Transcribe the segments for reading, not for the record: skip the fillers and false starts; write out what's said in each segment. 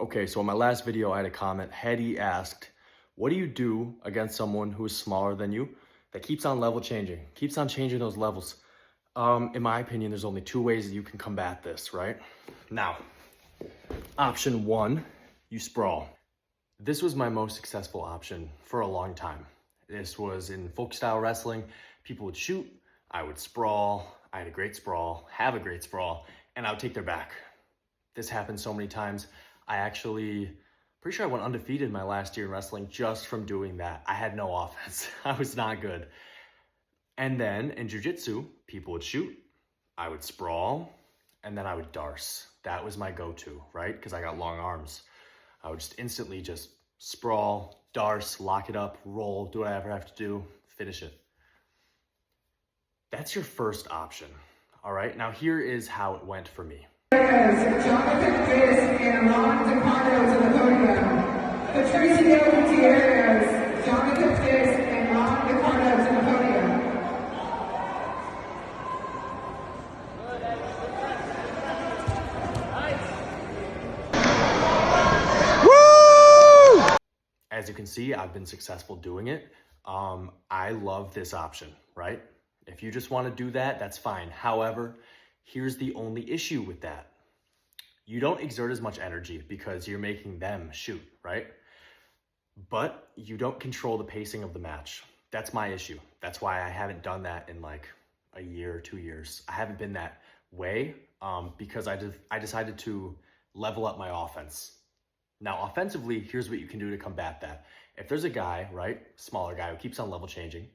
Okay, so in my last video, I had a comment. Hetty asked, what do you do against someone who is smaller than you that keeps on level changing, keeps on changing those levels? In my opinion, there's only two ways that you can combat this, right? Now, option one, you sprawl. This was my most successful option for a long time. This was in folk style wrestling. People would shoot, I would sprawl, I had a great sprawl, have a great sprawl, and I would take their back. This happened so many times. Pretty sure I went undefeated my last year in wrestling just from doing that. I had no offense. I was not good. And then in jiu-jitsu, people would shoot, I would sprawl, and then I would darce. That was my go-to, right? Because I got long arms. I would just instantly just sprawl, darce, lock it up, roll, do whatever I have to do, finish it. That's your first option, all right? Now here is how it went for me. Jonathan Fisk and Ron DeCarlo to the podium. Patricio Gutierrez, Jonathan Fisk and Ron DeCarlo to the podium. Woo! As you can see, I've been successful doing it. I love this option, right? If you just want to do that, that's fine. However, here's the only issue with that. You don't exert as much energy because you're making them shoot, right? But you don't control the pacing of the match. That's my issue. That's why I haven't done that in like a year or 2 years. I haven't been that way because I decided to level up my offense. Now, offensively, here's what you can do to combat that. If there's a guy, right, smaller guy who keeps on level changing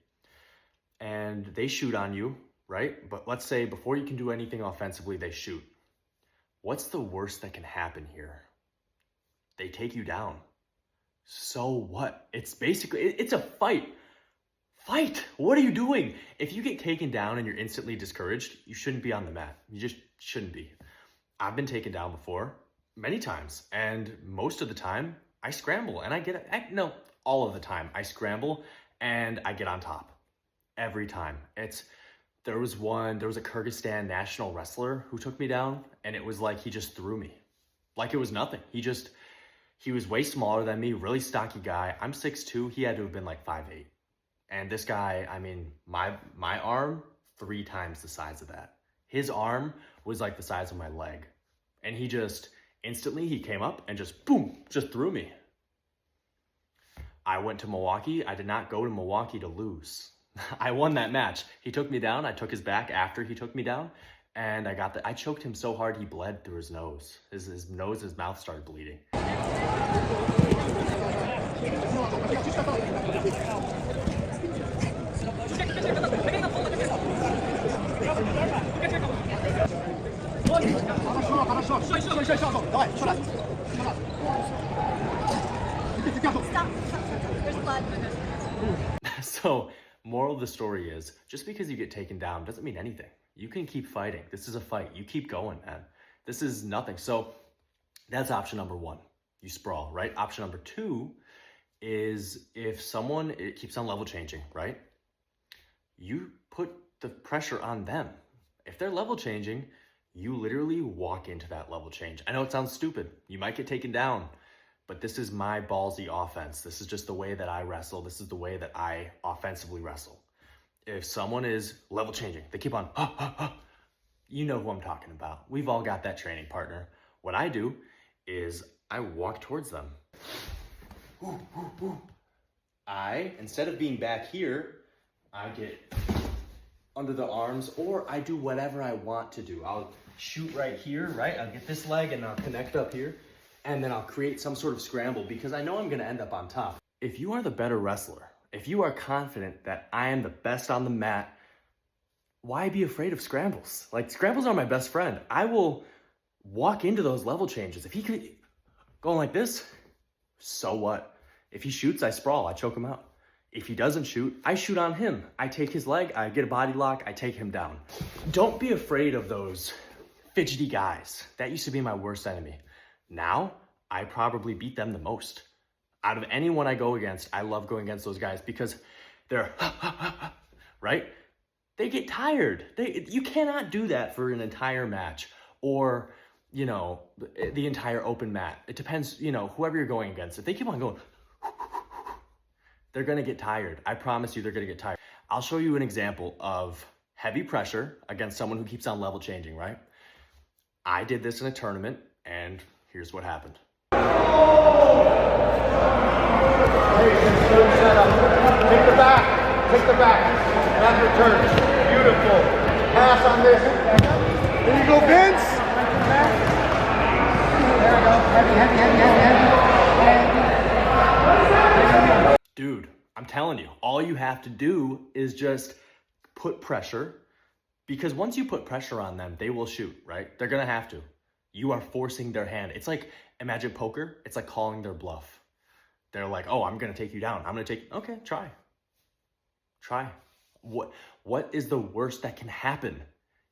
and they shoot on you, right? But let's say before you can do anything offensively, they shoot. What's the worst that can happen here? They take you down. So what? It's basically, it's a fight. Fight! What are you doing? If you get taken down and you're instantly discouraged, you shouldn't be on the mat. You just shouldn't be. I've been taken down before, many times, and most of the time, I scramble and no, all of the time, I scramble and I get on top. Every time. There was a Kyrgyzstan national wrestler who took me down, and it was like he just threw me. Like it was nothing. He was way smaller than me, really stocky guy. I'm 6'2", he had to have been like 5'8". And this guy, I mean, my arm, 3 times the size of that. His arm was like the size of my leg. And he just, instantly, he came up and just, boom, just threw me. I went to Milwaukee. I did not go to Milwaukee to lose. I won that match. He took me down. I took his back after he took me down. And I choked him so hard he bled through his nose. His nose, his mouth started bleeding. So, moral of the story is, just because you get taken down doesn't mean anything. You can keep fighting. This is a fight. You keep going, man. This is nothing. So that's option number one. You sprawl, right? Option number two is if someone keeps on level changing, right? You put the pressure on them. If they're level changing, you literally walk into that level change. I know it sounds stupid. You might get taken down. But this is my ballsy offense. This is just the way that I wrestle. This is the way that I offensively wrestle. If someone is level changing, they keep on, you know who I'm talking about. We've all got that training partner. What I do is I walk towards them. Instead of being back here, I get under the arms, or I do whatever I want to do. I'll shoot right here, right? I'll get this leg and I'll connect up here. And then I'll create some sort of scramble because I know I'm gonna end up on top. If you are the better wrestler, if you are confident that I am the best on the mat, why be afraid of scrambles? Like, scrambles are my best friend. I will walk into those level changes. If he could go like this, so what? If he shoots, I sprawl, I choke him out. If he doesn't shoot, I shoot on him. I take his leg, I get a body lock, I take him down. Don't be afraid of those fidgety guys. That used to be my worst enemy. Now, I probably beat them the most. Out of anyone I go against, I love going against those guys because they're, right? They get tired. You cannot do that for an entire match. Or you know, the entire open mat. It depends, you know, whoever you're going against. If they keep on going, they're gonna get tired. I promise you they're gonna get tired. I'll show you an example of heavy pressure against someone who keeps on level changing, right? I did this in a tournament, and here's what happened. Good setup. Take the back. Take the back. Back return. Beautiful. Pass on this. There you go, Vince. There we go. Heavy. Dude, I'm telling you, all you have to do is just put pressure, because once you put pressure on them, they will shoot, right? They're gonna have to. You are forcing their hand. It's like, imagine poker. It's like calling their bluff. They're like, oh, I'm gonna take you down. I'm gonna take, okay, try. What is the worst that can happen?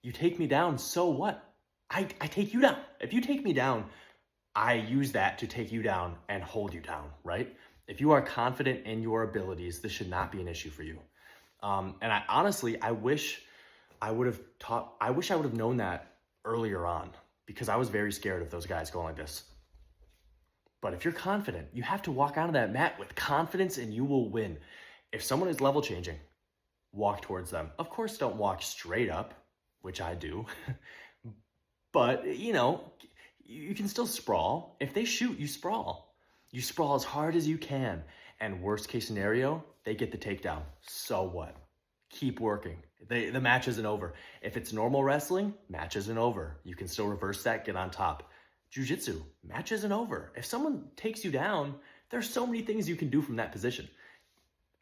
You take me down, so what? I take you down. If you take me down, I use that to take you down and hold you down, right? If you are confident in your abilities, this should not be an issue for you. And I honestly, I wish I would have known that earlier on, because I was very scared of those guys going like this. But if you're confident, you have to walk onto that mat with confidence and you will win. If someone is level changing, walk towards them. Of course, don't walk straight up, which I do. But, you know, you can still sprawl. If they shoot, you sprawl. You sprawl as hard as you can. And worst case scenario, they get the takedown. So what? Keep working. The match isn't over. If it's normal wrestling, match isn't over. You can still reverse that, get on top. Jiu-jitsu, match isn't over. If someone takes you down, there's so many things you can do from that position.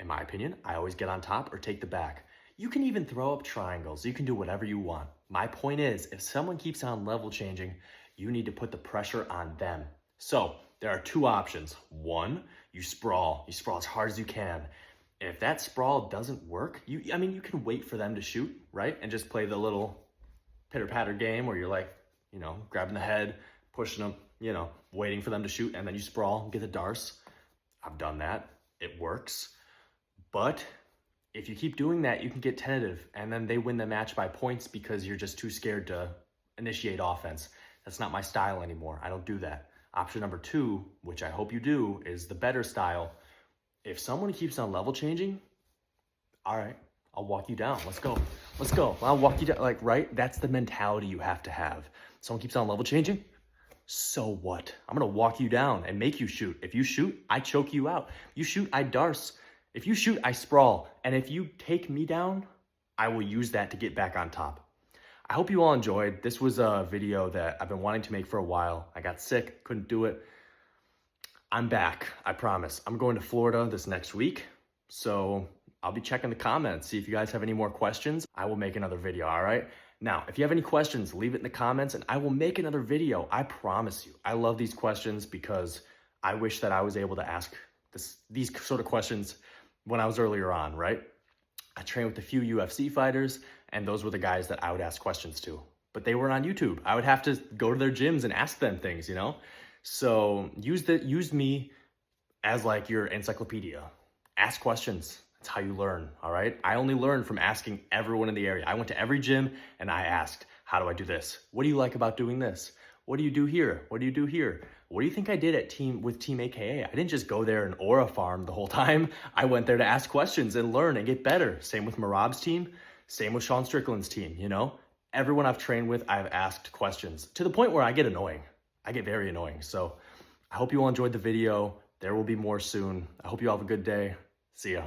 In my opinion, I always get on top or take the back. You can even throw up triangles. You can do whatever you want. My point is, if someone keeps on level changing, you need to put the pressure on them. So there are two options. One, you sprawl. You sprawl as hard as you can. If that sprawl doesn't work, you can wait for them to shoot, right? And just play the little pitter-patter game where you're like, you know, grabbing the head, pushing them, you know, waiting for them to shoot, and then you sprawl, get the darce. I've done that. It works. But if you keep doing that, you can get tentative, and then they win the match by points because you're just too scared to initiate offense. That's not my style anymore. I don't do that. Option number two, which I hope you do, is the better style. If someone keeps on level changing, all right, I'll walk you down. Let's go. Let's go. I'll walk you down. Like, right? That's the mentality you have to have. Someone keeps on level changing, so what? I'm going to walk you down and make you shoot. If you shoot, I choke you out. You shoot, I darce. If you shoot, I sprawl. And if you take me down, I will use that to get back on top. I hope you all enjoyed. This was a video that I've been wanting to make for a while. I got sick, couldn't do it. I'm back, I promise. I'm going to Florida this next week, so I'll be checking the comments, see if you guys have any more questions. I will make another video, all right? Now, if you have any questions, leave it in the comments and I will make another video. I promise you. I love these questions because I wish that I was able to ask these sort of questions when I was earlier on, right? I trained with a few UFC fighters, and those were the guys that I would ask questions to. But they were on YouTube. I would have to go to their gyms and ask them things, you know? So use me as like your encyclopedia. Ask questions. That's how you learn, all right? I only learned from asking everyone in the area. I went to every gym and I asked, how do I do this? What do you like about doing this? What do you do here? What do you do here? What do you think I did with Team AKA? I didn't just go there and aura farm the whole time. I went there to ask questions and learn and get better. Same with Merab's team. Same with Sean Strickland's team, you know? Everyone I've trained with, I've asked questions to the point where I get annoying. I get very annoying. So I hope you all enjoyed the video. There will be more soon. I hope you all have a good day. See ya.